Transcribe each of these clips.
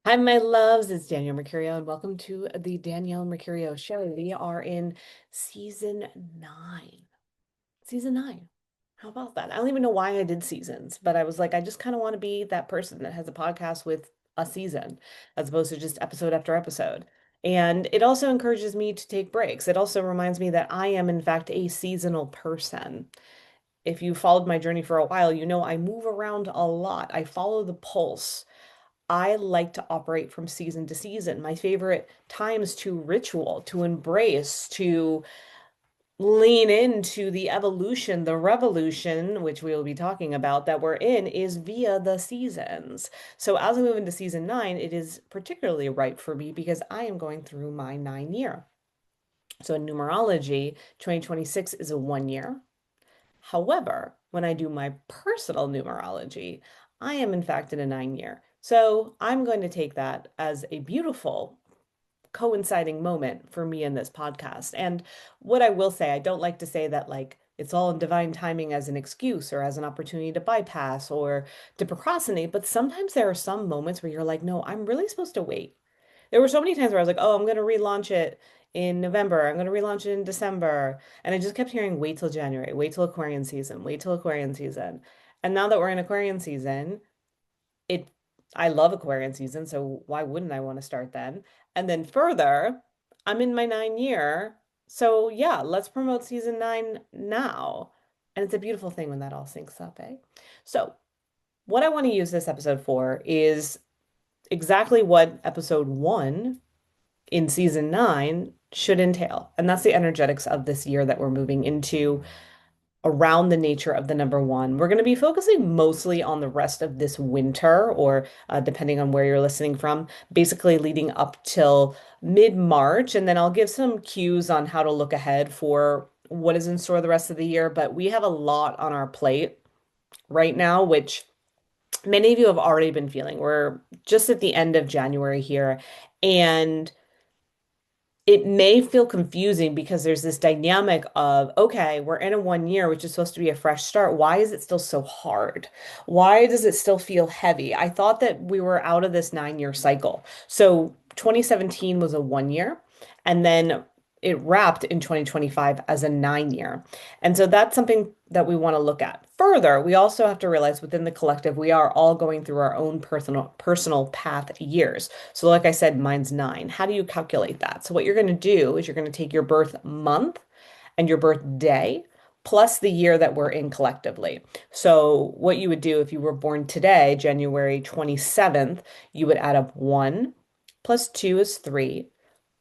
Hi, my loves. It's Danielle Mercurio, and welcome to the Danielle Mercurio Show. We are in season nine. Season nine. How about that? I don't even know why I did seasons, but I was like, I just kind of want to be that person that has a podcast with a season as opposed to just episode after episode. And it also encourages me to take breaks. It also reminds me that I am, in fact, a seasonal person. If you followed my journey for a while, you know I move around a lot. I follow the pulse. I like to operate from season to season. My favorite times to ritual, to embrace, to lean into the evolution, the revolution, which we will be talking about that we're in, is via the seasons. So as I move into season nine, it is particularly ripe for me because I am going through my 9 year. So in numerology, 2026 is a 1 year. However, when I do my personal numerology, I am in fact in a 9 year. So I'm going to take that as a beautiful coinciding moment for me in this podcast. And what I will say, I don't like to say that like it's all in divine timing as an excuse or as an opportunity to bypass or to procrastinate, but sometimes there are some moments where you're like, no, I'm really supposed to wait. There were so many times where I was like, oh, I'm going to relaunch it in November. I'm going to relaunch it in December. And I just kept hearing, wait till January, wait till Aquarian season, wait till Aquarian season. And now that we're in Aquarian season, it I love Aquarian season, so why wouldn't I want to start then? And then further, I'm in my 9 year. So yeah, let's promote season nine now. And it's a beautiful thing when that all syncs up, eh? So what I want to use this episode for is exactly what episode one in season nine should entail. And that's the energetics of this year that we're moving into around the nature of the number one. We're going to be focusing mostly on the rest of this winter, or depending on where you're listening from, basically leading up till mid-March. And then I'll give some cues on how to look ahead for what is in store the rest of the year. But we have a lot on our plate right now, which many of you have already been feeling. We're just at the end of January here. And it may feel confusing because there's this dynamic of, okay, we're in a 1 year, which is supposed to be a fresh start. Why is it still so hard? Why does it still feel heavy? I thought that we were out of this 9 year cycle. So 2017 was a 1 year, and then it wrapped in 2025 as a 9 year. And so that's something that we want to look at. Further, we also have to realize within the collective, we are all going through our own personal path years. So like I said, mine's 9. How do you calculate that? So what you're going to do is you're going to take your birth month and your birthday plus the year that we're in collectively. So what you would do if you were born today, January 27th, you would add up 1 plus 2 is 3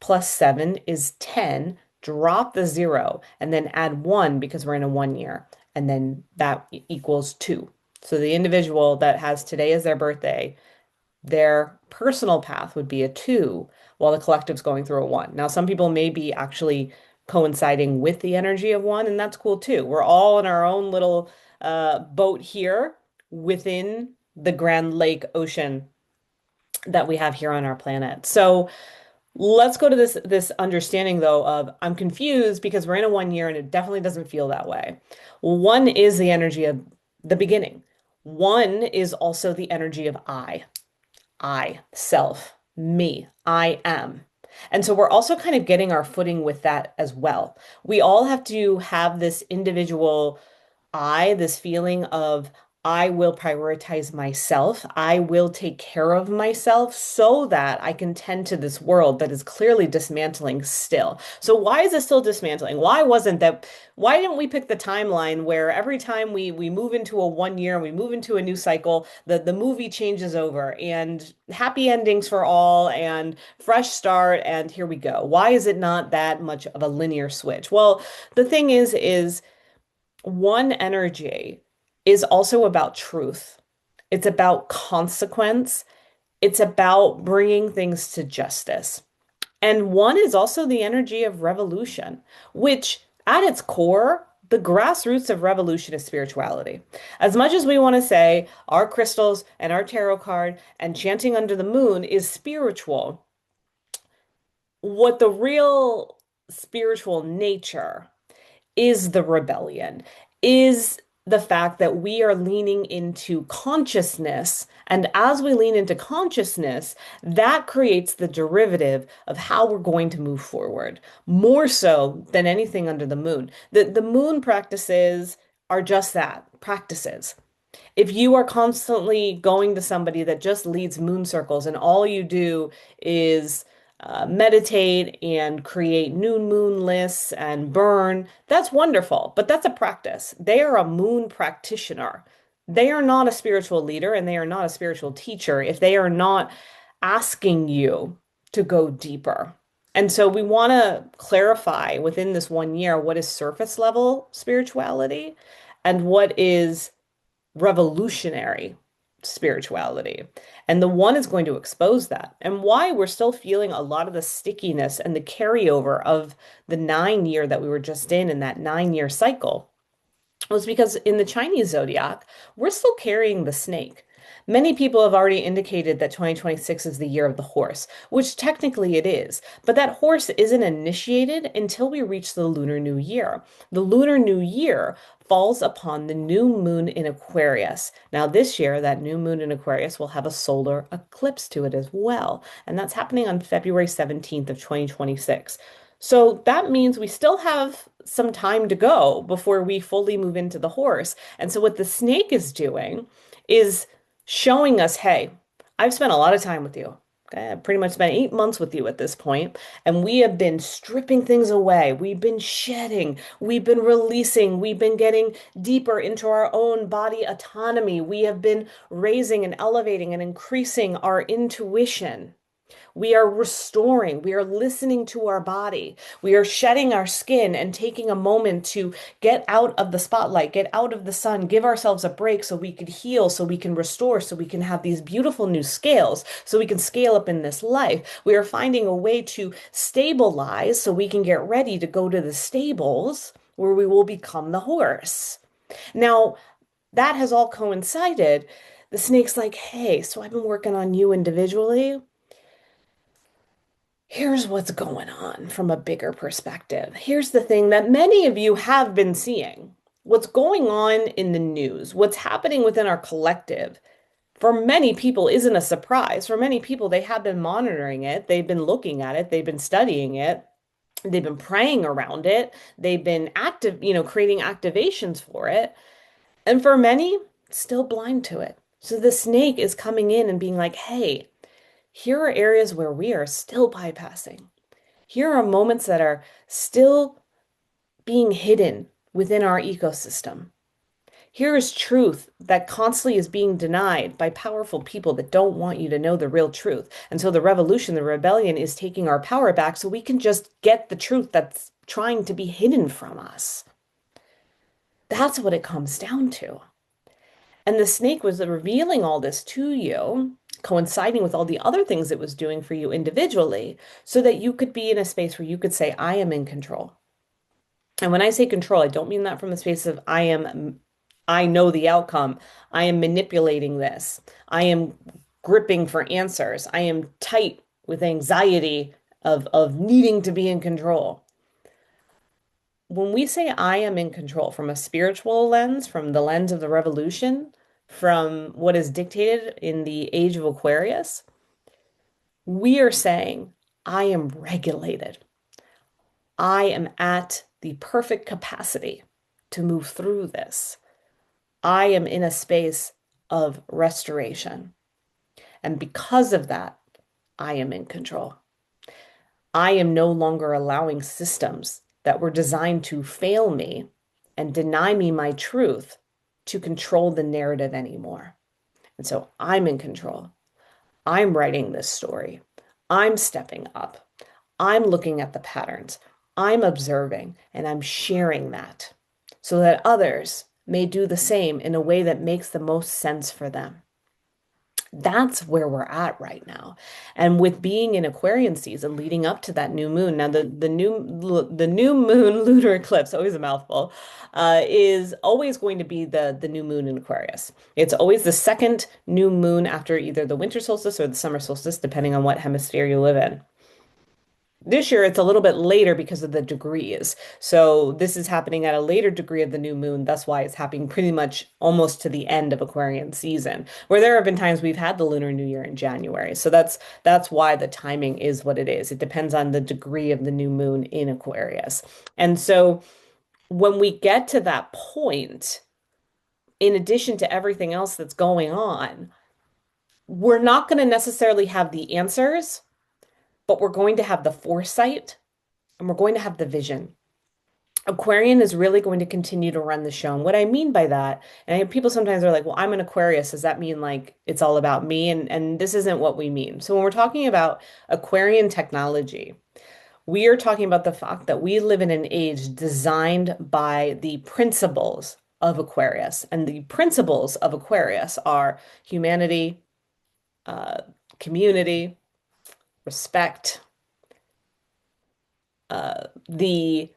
plus 7 is 10, drop the 0, and then add 1 because we're in a 1 year. And then that equals 2. So the individual that has today as their birthday, their personal path would be a 2 while the collective's going through a 1. Now, some people may be actually coinciding with the energy of 1, and that's cool too. We're all in our own little boat here within the Grand Lake Ocean that we have here on our planet. So let's go to this understanding though of I'm confused because we're in a 1 year and it definitely doesn't feel that way. 1 is the energy of the beginning. 1 is also the energy of I, self, me, I am. And so we're also kind of getting our footing with that as well. We all have to have this individual this feeling of I will prioritize myself. I will take care of myself so that I can tend to this world that is clearly dismantling still. So why is it still dismantling? Why didn't we pick the timeline where every time we move into a 1 year and we move into a new cycle, the movie changes over and happy endings for all and fresh start and here we go. Why is it not that much of a linear switch? Well, the thing is one energy is also about truth. It's about consequence. It's about bringing things to justice. And 1 is also the energy of revolution, which at its core, the grassroots of revolution is spirituality. As much as we want to say our crystals and our tarot card and chanting under the moon is spiritual, what the real spiritual nature is the rebellion, is the fact that we are leaning into consciousness. And as we lean into consciousness, that creates the derivative of how we're going to move forward, more so than anything under the moon. The moon practices are just that, practices. If you are constantly going to somebody that just leads moon circles and all you do is meditate and create new moon lists and burn, that's wonderful, but that's a practice. They are a moon practitioner. They are not a spiritual leader and they are not a spiritual teacher if they are not asking you to go deeper. And so we want to clarify within this 1 year what is surface level spirituality and what is revolutionary spirituality. And the one is going to expose that and why we're still feeling a lot of the stickiness and the carryover of the 9 year that we were just in that 9 year cycle was because in the Chinese zodiac, we're still carrying the snake. Many people have already indicated that 2026 is the year of the horse, which technically it is, but that horse isn't initiated until we reach the Lunar New Year. The Lunar New Year falls upon the new moon in Aquarius. Now, this year, that new moon in Aquarius will have a solar eclipse to it as well, and that's happening on February 17th of 2026. So that means we still have some time to go before we fully move into the horse. And so what the snake is doing is showing us, hey, I've spent a lot of time with you. Okay, I've pretty much spent 8 months with you at this point, and we have been stripping things away. We've been shedding, we've been releasing, we've been getting deeper into our own body autonomy. We have been raising and elevating and increasing our intuition. We are restoring, we are listening to our body. We are shedding our skin and taking a moment to get out of the spotlight, get out of the sun, give ourselves a break so we can heal, so we can restore, so we can have these beautiful new scales, so we can scale up in this life. We are finding a way to stabilize so we can get ready to go to the stables where we will become the horse. Now, that has all coincided. The snake's like, hey, so I've been working on you individually. Here's what's going on from a bigger perspective. Here's the thing that many of you have been seeing. What's going on in the news, what's happening within our collective, for many people isn't a surprise. For many people, they have been monitoring it, they've been looking at it, they've been studying it, they've been praying around it, they've been active, creating activations for it. And for many, still blind to it. So the snake is coming in and being like, hey, here are areas where we are still bypassing. Here are moments that are still being hidden within our ecosystem. Here is truth that constantly is being denied by powerful people that don't want you to know the real truth. And so the revolution, the rebellion is taking our power back so we can just get the truth that's trying to be hidden from us. That's what it comes down to. And the snake was revealing all this to you, coinciding with all the other things it was doing for you individually, so that you could be in a space where you could say, I am in control. And when I say control, I don't mean that from the space of I know the outcome. I am manipulating this. I am gripping for answers. I am tight with anxiety of needing to be in control. When we say I am in control from a spiritual lens, from the lens of the revolution, from what is dictated in the age of Aquarius, we are saying I am regulated. I am at the perfect capacity to move through this. I am in a space of restoration. And because of that, I am in control. I am no longer allowing systems that were designed to fail me and deny me my truth to control the narrative anymore. And so I'm in control. I'm writing this story. I'm stepping up. I'm looking at the patterns. I'm observing and I'm sharing that so that others may do the same in a way that makes the most sense for them. That's where we're at right now. And with being in Aquarian season leading up to that new moon, now the new moon lunar eclipse, always a mouthful, is always going to be the new moon in Aquarius. It's always the second new moon after either the winter solstice or the summer solstice, depending on what hemisphere you live in. This year, it's a little bit later because of the degrees. So this is happening at a later degree of the new moon. That's why it's happening pretty much almost to the end of Aquarian season, where there have been times we've had the Lunar New Year in January. So that's why the timing is what it is. It depends on the degree of the new moon in Aquarius. And so when we get to that point, in addition to everything else that's going on, we're not going to necessarily have the answers, but we're going to have the foresight and we're going to have the vision. Aquarian is really going to continue to run the show. And what I mean by that, and people sometimes are like, well, I'm an Aquarius. Does that mean like it's all about me? And this isn't what we mean. So when we're talking about Aquarian technology, we are talking about the fact that we live in an age designed by the principles of Aquarius. And the principles of Aquarius are humanity, uh, community, respect, the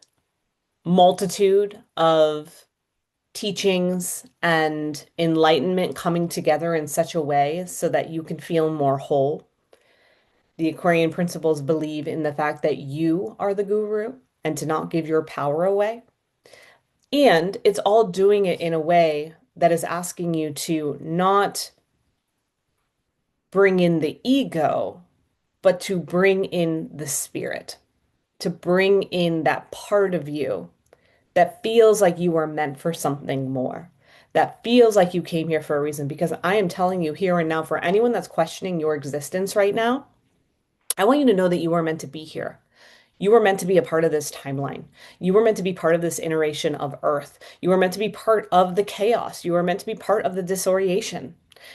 multitude of teachings and enlightenment coming together in such a way so that you can feel more whole. The Aquarian principles believe in the fact that you are the guru and to not give your power away. And it's all doing it in a way that is asking you to not bring in the ego, but to bring in the spirit, to bring in that part of you that feels like you are meant for something more, that feels like you came here for a reason. Because I am telling you here and now, for anyone that's questioning your existence right now, I want you to know that you are meant to be here. You were meant to be a part of this timeline. You were meant to be part of this iteration of Earth. You were meant to be part of the chaos. You were meant to be part of the disorientation.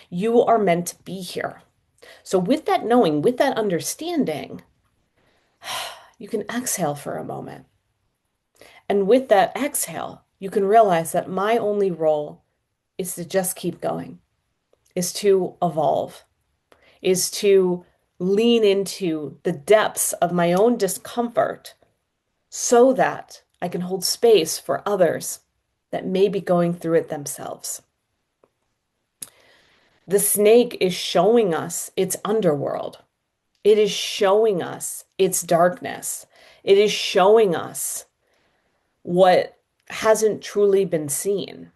You are meant to be here. So, with that knowing, with that understanding, you can exhale for a moment. And with that exhale, you can realize that my only role is to just keep going, is to evolve, is to lean into the depths of my own discomfort so that I can hold space for others that may be going through it themselves. The snake is showing us its underworld. It is showing us its darkness. It is showing us what hasn't truly been seen.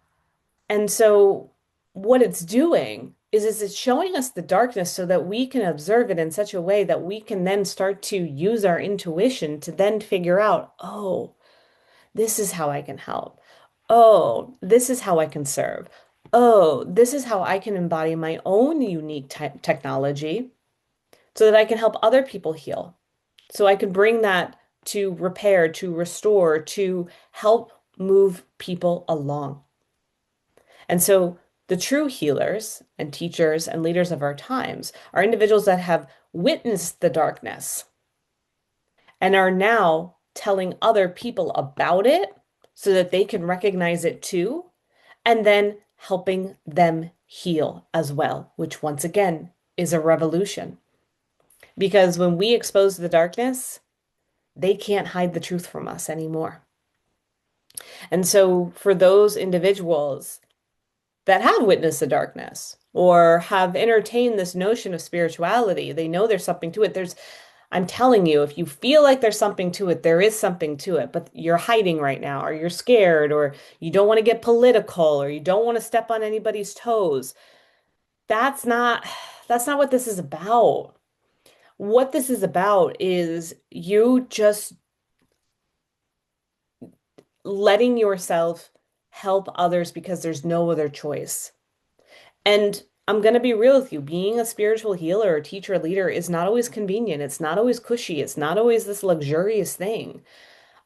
And so what it's doing is it's showing us the darkness so that we can observe it in such a way that we can then start to use our intuition to then figure out, oh, this is how I can help. Oh, this is how I can serve. Oh, this is how I can embody my own unique technology so that I can help other people heal. So I can bring that to repair, to restore, to help move people along. And so the true healers and teachers and leaders of our times are individuals that have witnessed the darkness and are now telling other people about it so that they can recognize it too, and then helping them heal as well, which once again is a revolution. Because when we expose the darkness, they can't hide the truth from us anymore. And so for those individuals that have witnessed the darkness or have entertained this notion of spirituality, they know there's something to it. I'm telling you, if you feel like there's something to it, there is something to it, but you're hiding right now, or you're scared, or you don't want to get political, or you don't want to step on anybody's toes. That's not that's not what this is about. What this is about is you just letting yourself help others because there's no other choice. And I'm going to be real with you, being a spiritual healer or teacher or leader is not always convenient. It's not always cushy. It's not always this luxurious thing.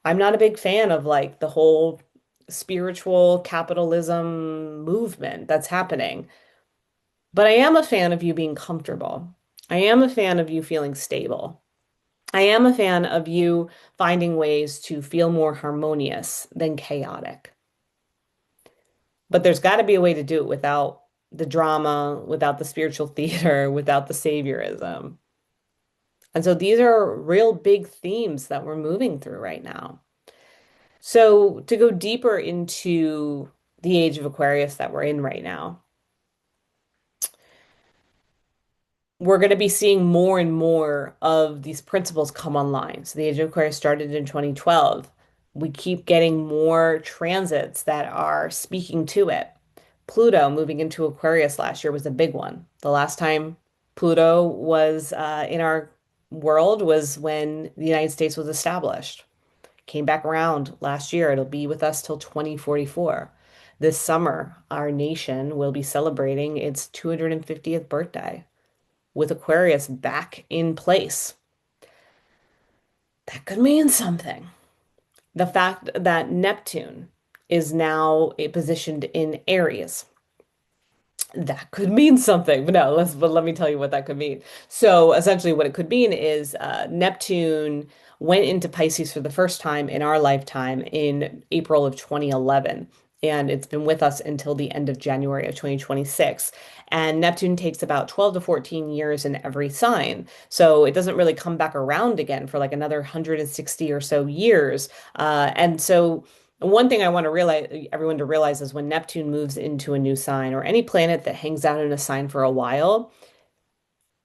I'm not a big fan of like the whole spiritual capitalism movement that's happening. But I am a fan of you being comfortable. I am a fan of you feeling stable. I am a fan of you finding ways to feel more harmonious than chaotic. But there's got to be a way to do it without the drama, without the spiritual theater, without the saviorism. And so these are real big themes that we're moving through right now. So to go deeper into the age of Aquarius that we're in right now, we're going to be seeing more and more of these principles come online. So the Age of Aquarius started in 2012. We keep getting more transits that are speaking to it. Pluto moving into Aquarius last year was a big one. The last time Pluto was in our world was when the United States was established. Came back around last year. It'll be with us till 2044. This summer, our nation will be celebrating its 250th birthday with Aquarius back in place. That could mean something. The fact that Neptune is now positioned in Aries, that could mean something. But no, but let me tell you what that could mean. So essentially what it could mean is Neptune went into Pisces for the first time in our lifetime in April of 2011. And it's been with us until the end of January of 2026. And Neptune takes about 12 to 14 years in every sign. So it doesn't really come back around again for like another 160 or so years. And so one thing I want to realize everyone to realize is when Neptune moves into a new sign or any planet that hangs out in a sign for a while,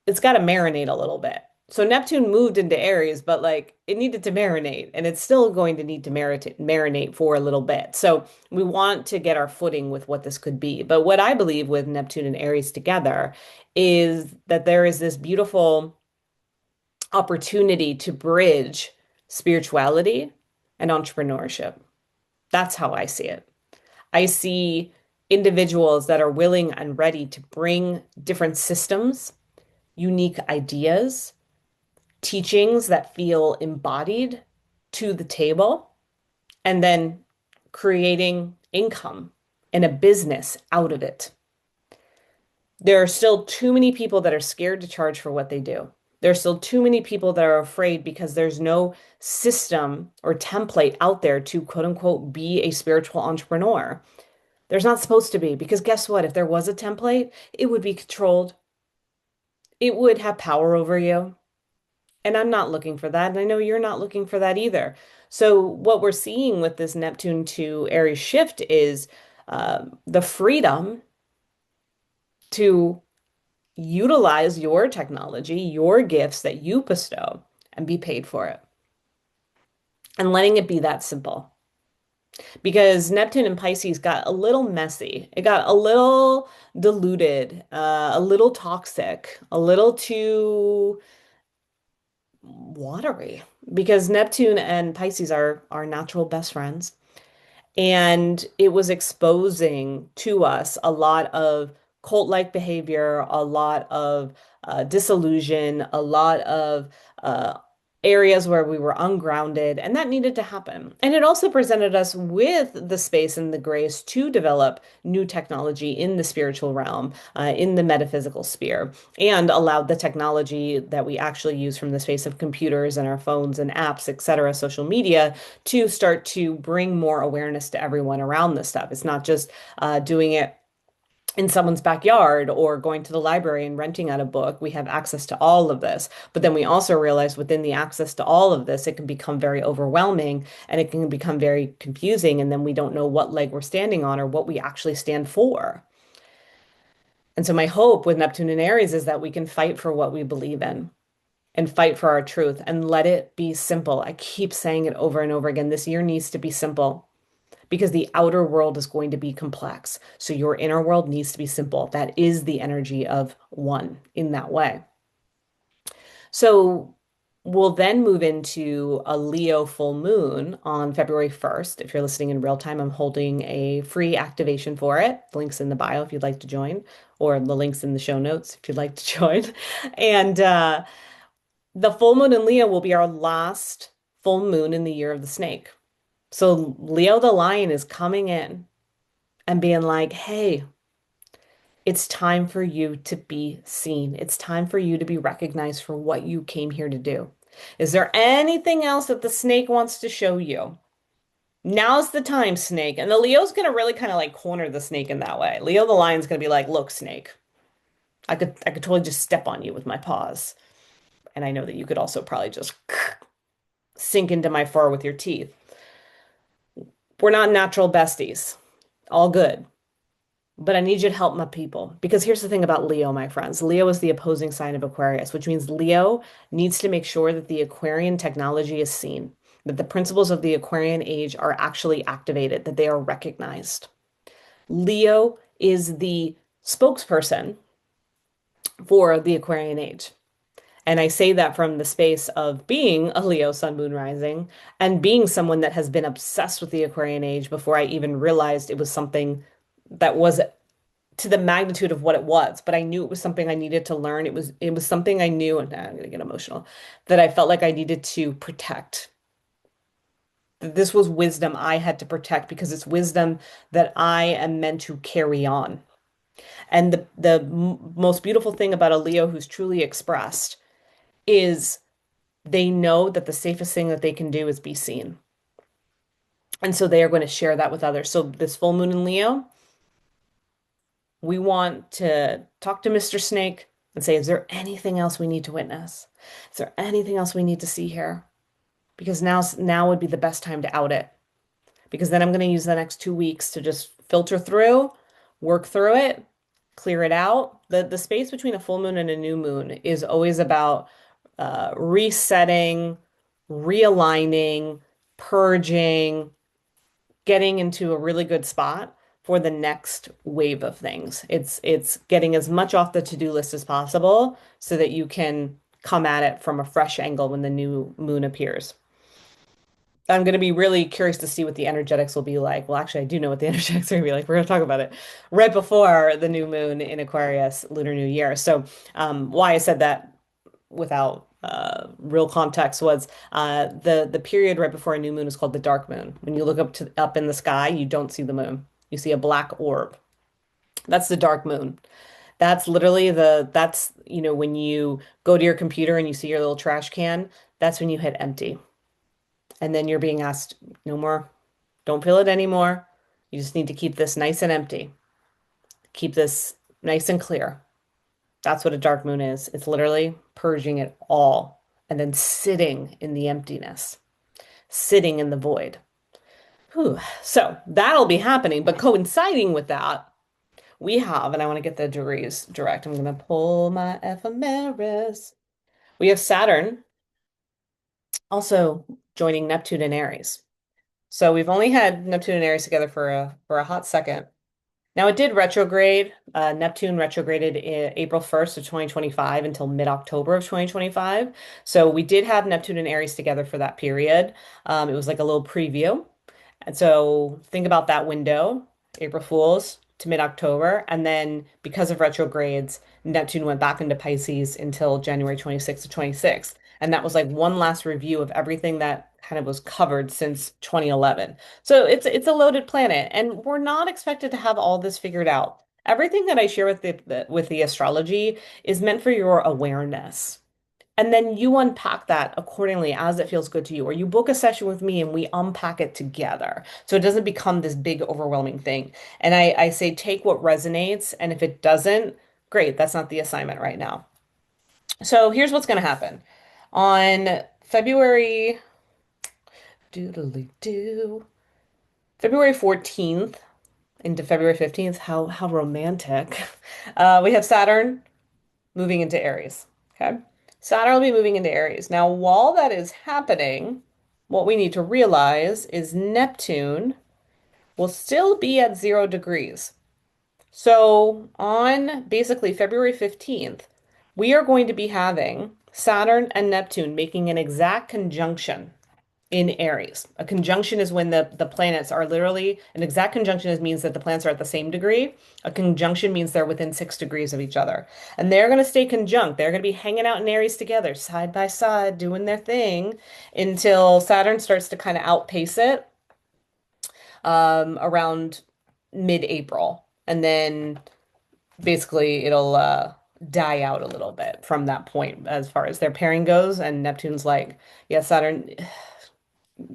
it's got to marinate a little bit. So Neptune moved into Aries, but like it needed to marinate and it's still going to need to marinate for a little bit. So we want to get our footing with what this could be. But what I believe with Neptune and Aries together is that there is this beautiful opportunity to bridge spirituality and entrepreneurship. That's how I see it. I see individuals that are willing and ready to bring different systems, unique ideas, teachings that feel embodied to the table, and then creating income and a business out of it. There are still too many people that are scared to charge for what they do. There's still too many people that are afraid because there's no system or template out there to quote unquote be a spiritual entrepreneur. There's not supposed to be, because guess what? If there was a template, it would be controlled. It would have power over you. And I'm not looking for that. And I know you're not looking for that either. So, what we're seeing with this Neptune to Aries shift is the freedom to utilize your technology, your gifts that you bestow, and be paid for it. And letting it be that simple. Because Neptune and Pisces got a little messy. It got a little diluted, a little toxic, a little too watery. Because Neptune and Pisces are our natural best friends. And it was exposing to us a lot of cult-like behavior, a lot of disillusion, a lot of areas where we were ungrounded, and that needed to happen. And it also presented us with the space and the grace to develop new technology in the spiritual realm, in the metaphysical sphere, and allowed the technology that we actually use from the space of computers and our phones and apps, etc., social media, to start to bring more awareness to everyone around this stuff. It's not just doing it in someone's backyard or going to the library and renting out a book. We have access to all of this. But then we also realize within the access to all of this, it can become very overwhelming and it can become very confusing. And then we don't know what leg we're standing on or what we actually stand for. And so my hope with Neptune and Aries is that we can fight for what we believe in and fight for our truth and let it be simple. I keep saying it over and over again. This year needs to be simple because the outer world is going to be complex. So your inner world needs to be simple. That is the energy of one in that way. So we'll then move into a Leo full moon on February 1st. If you're listening in real time, I'm holding a free activation for it. The link's in the bio if you'd like to join, or the link's in the show notes if you'd like to join. And the full moon in Leo will be our last full moon in the year of the snake. So Leo the lion is coming in and being like, hey, it's time for you to be seen. It's time for you to be recognized for what you came here to do. Is there anything else that the snake wants to show you? Now's the time, snake. And the Leo's going to really kind of like corner the snake in that way. Leo the lion's going to be like, look, snake, I could totally just step on you with my paws. And I know that you could also probably just sink into my fur with your teeth. We're not natural besties. All good. but I need you to help my people. Because here's the thing about Leo, my friends. Leo is the opposing sign of Aquarius, which means Leo needs to make sure that the Aquarian technology is seen, that the principles of the Aquarian age are actually activated, that they are recognized. Leo is the spokesperson for the Aquarian age. And I say that from the space of being a Leo sun, moon, rising, and being someone that has been obsessed with the Aquarian age before I even realized it was something that was to the magnitude of what it was. But I knew it was something I needed to learn. It was something I knew, and I'm gonna get emotional, that I felt like I needed to protect. This was wisdom I had to protect because it's wisdom that I am meant to carry on. And the most beautiful thing about a Leo who's truly expressed is they know that the safest thing that they can do is be seen. And so they are going to share that with others. So this full moon in Leo, we want to talk to Mr. Snake and say, is there anything else we need to witness? Is there anything else we need to see here? Because now would be the best time to out it. Because then I'm going to use the next 2 weeks to just filter through, work through it, clear it out. The space between a full moon and a new moon is always about resetting, realigning, purging, getting into a really good spot for the next wave of things. It's getting as much off the to-do list as possible so that you can come at it from a fresh angle when the new moon appears. I'm going to be really curious to see what the energetics will be like. Well, actually, I do know what the energetics are going to be like. We're going to talk about it right before the new moon in Aquarius, Lunar New Year. So, why I said that without real context was the period right before a new moon is called the dark moon. When you look up in the sky, you don't see the moon. You see a black orb. That's the dark moon. That's literally when you go to your computer and you see your little trash can, that's when you hit empty. And then you're being asked, no more, don't fill it anymore. You just need to keep this nice and empty. Keep this nice and clear. That's what a dark moon is. It's literally purging it all and then sitting in the emptiness, sitting in the void. Whew. So that'll be happening. But coinciding with that, we have, and I want to get the degrees direct. I'm going to pull my ephemeris. We have Saturn also joining Neptune and Aries. So we've only had Neptune and Aries together for a hot second. Now it did retrograde. Neptune retrograded April 1st of 2025 until mid-October of 2025. So we did have Neptune and Aries together for that period. It was like a little preview. And so think about that window, April Fools to mid-October. And then because of retrogrades, Neptune went back into Pisces until January 26th to 26th. And that was like one last review of everything that kind of was covered since 2011. So it's a loaded planet, and we're not expected to have all this figured out. Everything that I share with the astrology is meant for your awareness. And then you unpack that accordingly as it feels good to you, or you book a session with me and we unpack it together. So it doesn't become this big, overwhelming thing. And I say, take what resonates. And if it doesn't, great, that's not the assignment right now. So here's what's going to happen. On February, doodly doo, February 14th into February 15th, how romantic. We have Saturn moving into Aries. Okay. Saturn will be moving into Aries. Now, while that is happening, what we need to realize is Neptune will still be at 0 degrees. So, on basically February 15th, we are going to be having Saturn and Neptune making an exact conjunction in Aries. A conjunction is when the planets are literally, an exact conjunction means that the planets are at the same degree. A conjunction means they're within 6 degrees of each other. And they're going to stay conjunct. They're going to be hanging out in Aries together, side by side, doing their thing until Saturn starts to kind of outpace it around mid-April. And then basically it'll die out a little bit from that point as far as their pairing goes. And Neptune's like, yeah, Saturn,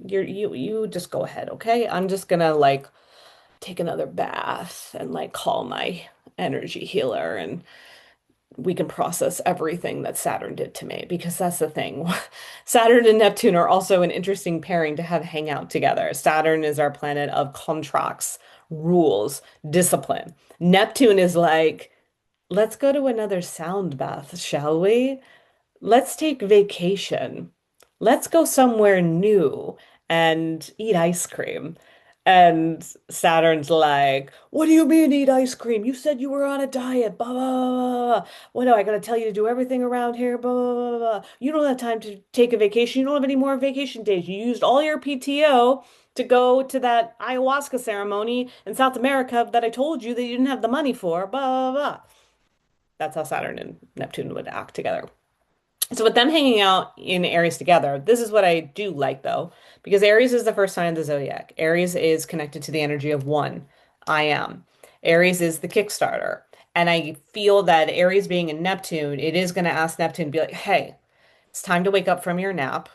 you just go ahead, okay? I'm just gonna like take another bath and like call my energy healer and we can process everything that Saturn did to me because that's the thing. Saturn and Neptune are also an interesting pairing to have hang out together. Saturn is our planet of contracts, rules, discipline. Neptune is like, let's go to another sound bath, shall we? Let's take vacation. Let's go somewhere new and eat ice cream. And Saturn's like, what do you mean eat ice cream? You said you were on a diet. Blah, blah, blah, blah. What do I gotta tell you to do everything around here? Blah, blah, blah, blah. You don't have time to take a vacation. You don't have any more vacation days. You used all your PTO to go to that ayahuasca ceremony in South America that I told you that you didn't have the money for. Blah, blah, blah. That's how Saturn and Neptune would act together. So with them hanging out in Aries together, this is what I do like though, because Aries is the first sign of the zodiac. Aries is connected to the energy of one, I am. Aries is the Kickstarter. And I feel that Aries being in Neptune, it is going to ask Neptune to be like, hey, it's time to wake up from your nap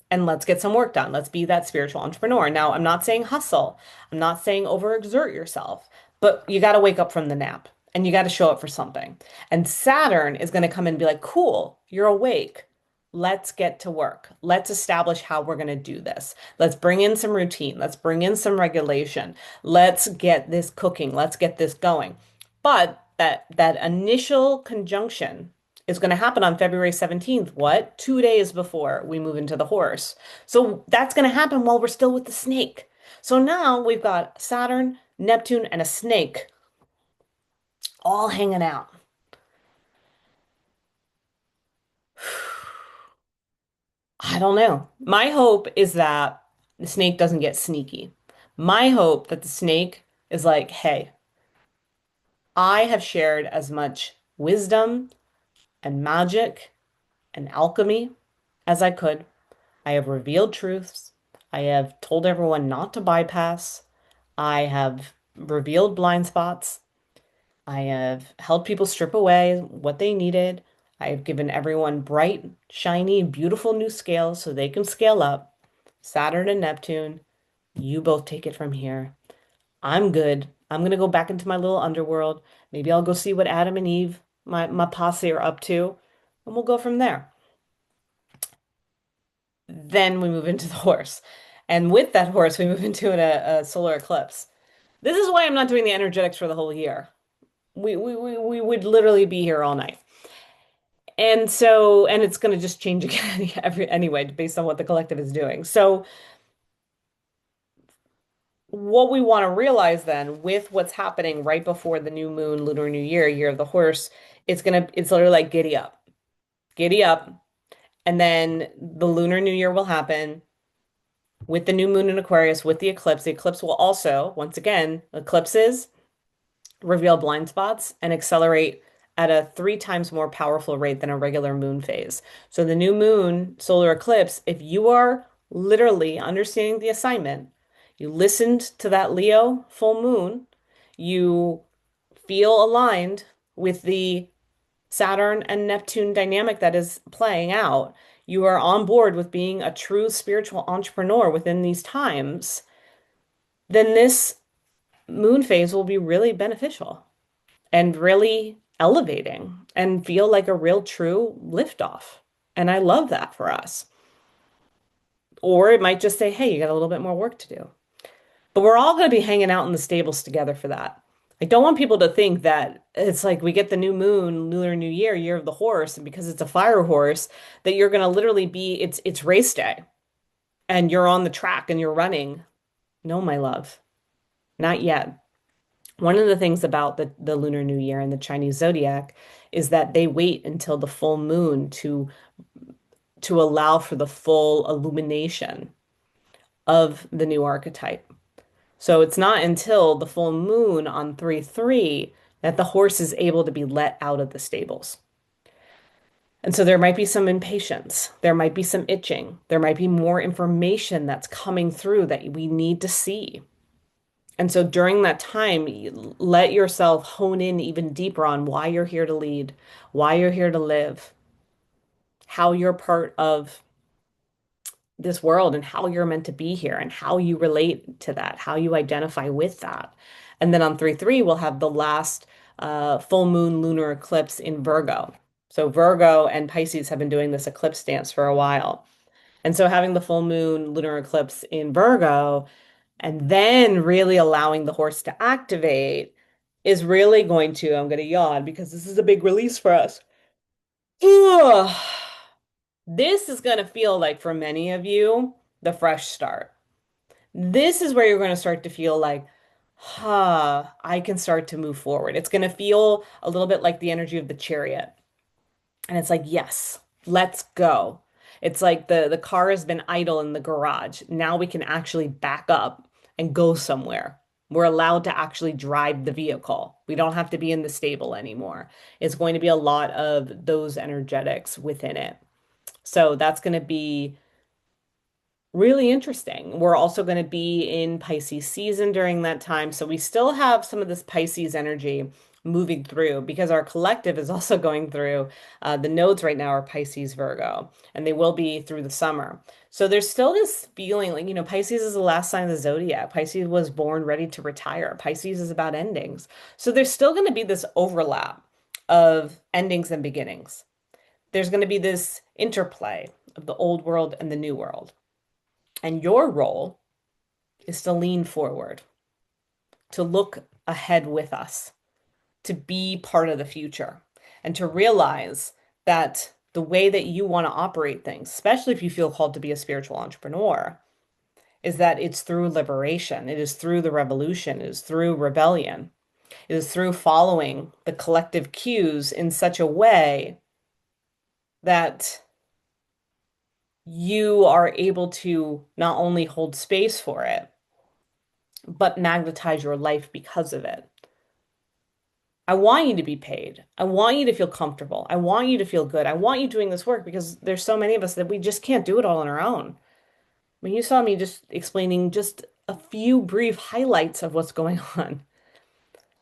and let's get some work done. Let's be that spiritual entrepreneur. Now, I'm not saying hustle. I'm not saying overexert yourself, but you got to wake up from the nap and you got to show up for something. And Saturn is going to come in and be like, cool, you're awake. Let's get to work. Let's establish how we're going to do this. Let's bring in some routine. Let's bring in some regulation. Let's get this cooking. Let's get this going. But that initial conjunction is going to happen on February 17th. What? 2 days before we move into the horse. So that's going to happen while we're still with the snake. So now we've got Saturn, Neptune, and a snake all hanging out. I don't know. My hope is that the snake doesn't get sneaky. My hope that the snake is like, hey, I have shared as much wisdom and magic and alchemy as I could. I have revealed truths. I have told everyone not to bypass. I have revealed blind spots. I have helped people strip away what they needed. I have given everyone bright, shiny, beautiful new scales so they can scale up. Saturn and Neptune, you both take it from here. I'm good. I'm gonna go back into my little underworld. Maybe I'll go see what Adam and Eve, my posse, are up to, and we'll go from there. Then we move into the horse. And with that horse, we move into a solar eclipse. This is why I'm not doing the energetics for the whole year. We would literally be here all night. And so, and it's going to just change again anyway, based on what the collective is doing. So, what we want to realize then with what's happening right before the new moon, lunar new year, year of the horse, it's literally like giddy up. And then the lunar new year will happen with the new moon in Aquarius, with the eclipse. The eclipse will also, once again, eclipses reveal blind spots and accelerate at a 3 times more powerful rate than a regular moon phase. So the new moon solar eclipse, if you are literally understanding the assignment, you listened to that Leo full moon, you feel aligned with the Saturn and Neptune dynamic that is playing out, you are on board with being a true spiritual entrepreneur within these times, then this moon phase will be really beneficial and really elevating and feel like a real true liftoff. And I love that for us. Or it might just say, hey, you got a little bit more work to do. But we're all going to be hanging out in the stables together for that. I don't want people to think that it's like we get the new moon, lunar new year, year of the horse, and because it's a fire horse, that you're going to literally be it's race day and you're on the track and you're running. No, my love, not yet. One of the things about the Lunar New Year and the Chinese zodiac is that they wait until the full moon to allow for the full illumination of the new archetype. So it's not until the full moon on 3/3 that the horse is able to be let out of the stables. And so there might be some impatience. There might be some itching. There might be more information that's coming through that we need to see. And so during that time, let yourself hone in even deeper on why you're here to lead, why you're here to live, how you're part of this world and how you're meant to be here and how you relate to that, how you identify with that. And then on 3/3, we'll have the last full moon lunar eclipse in Virgo. So Virgo and Pisces have been doing this eclipse dance for a while. And so having the full moon lunar eclipse in Virgo and then really allowing the horse to activate is really going to, I'm going to yawn because this is a big release for us. Ugh. This is going to feel like for many of you, the fresh start. This is where you're going to start to feel like, I can start to move forward. It's going to feel a little bit like the energy of the chariot. And it's like, yes, let's go. It's like the car has been idle in the garage. Now we can actually back up and go somewhere. We're allowed to actually drive the vehicle. We don't have to be in the stable anymore. It's going to be a lot of those energetics within it. So that's going to be really interesting. We're also going to be in Pisces season during that time. So we still have some of this Pisces energy moving through because our collective is also going through the nodes right now are Pisces Virgo, and they will be through the summer. So there's still this feeling like, Pisces is the last sign of the zodiac. Pisces was born ready to retire. Pisces is about endings. So there's still going to be this overlap of endings and beginnings. There's going to be this interplay of the old world and the new world. And your role is to lean forward, to look ahead with us, to be part of the future, and to realize that the way that you want to operate things, especially if you feel called to be a spiritual entrepreneur, is that it's through liberation. It is through the revolution. It is through rebellion. It is through following the collective cues in such a way that you are able to not only hold space for it, but magnetize your life because of it. I want you to be paid. I want you to feel comfortable. I want you to feel good. I want you doing this work because there's so many of us that we just can't do it all on our own. When you saw me just explaining just a few brief highlights of what's going on,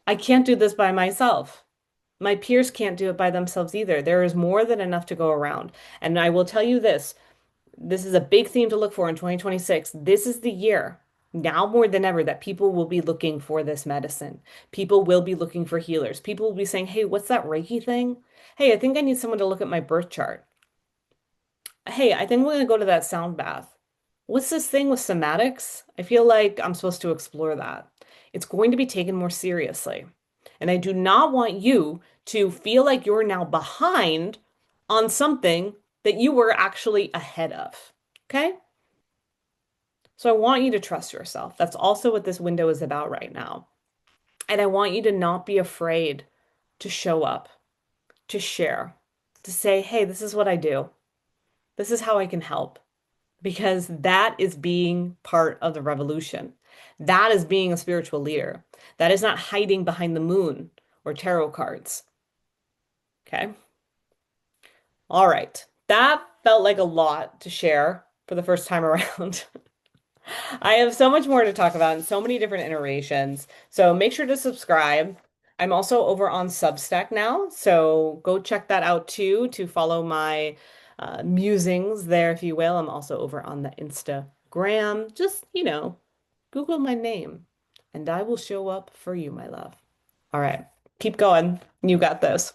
I can't do this by myself. My peers can't do it by themselves either. There is more than enough to go around. And I will tell you this is a big theme to look for in 2026. This is the year, now more than ever, that people will be looking for this medicine. People will be looking for healers. People will be saying, hey, what's that Reiki thing? Hey, I think I need someone to look at my birth chart. Hey, I think we're going to go to that sound bath. What's this thing with somatics? I feel like I'm supposed to explore that. It's going to be taken more seriously. And I do not want you to feel like you're now behind on something that you were actually ahead of. Okay? So I want you to trust yourself. That's also what this window is about right now. And I want you to not be afraid to show up, to share, to say, hey, this is what I do. This is how I can help. Because that is being part of the revolution. That is being a spiritual leader. That is not hiding behind the moon or tarot cards. Okay? All right. That felt like a lot to share for the first time around. I have so much more to talk about and so many different iterations. So make sure to subscribe. I'm also over on Substack now, so go check that out too to follow my musings there, if you will. I'm also over on the Instagram. Just, Google my name and I will show up for you, my love. All right, keep going. You got this.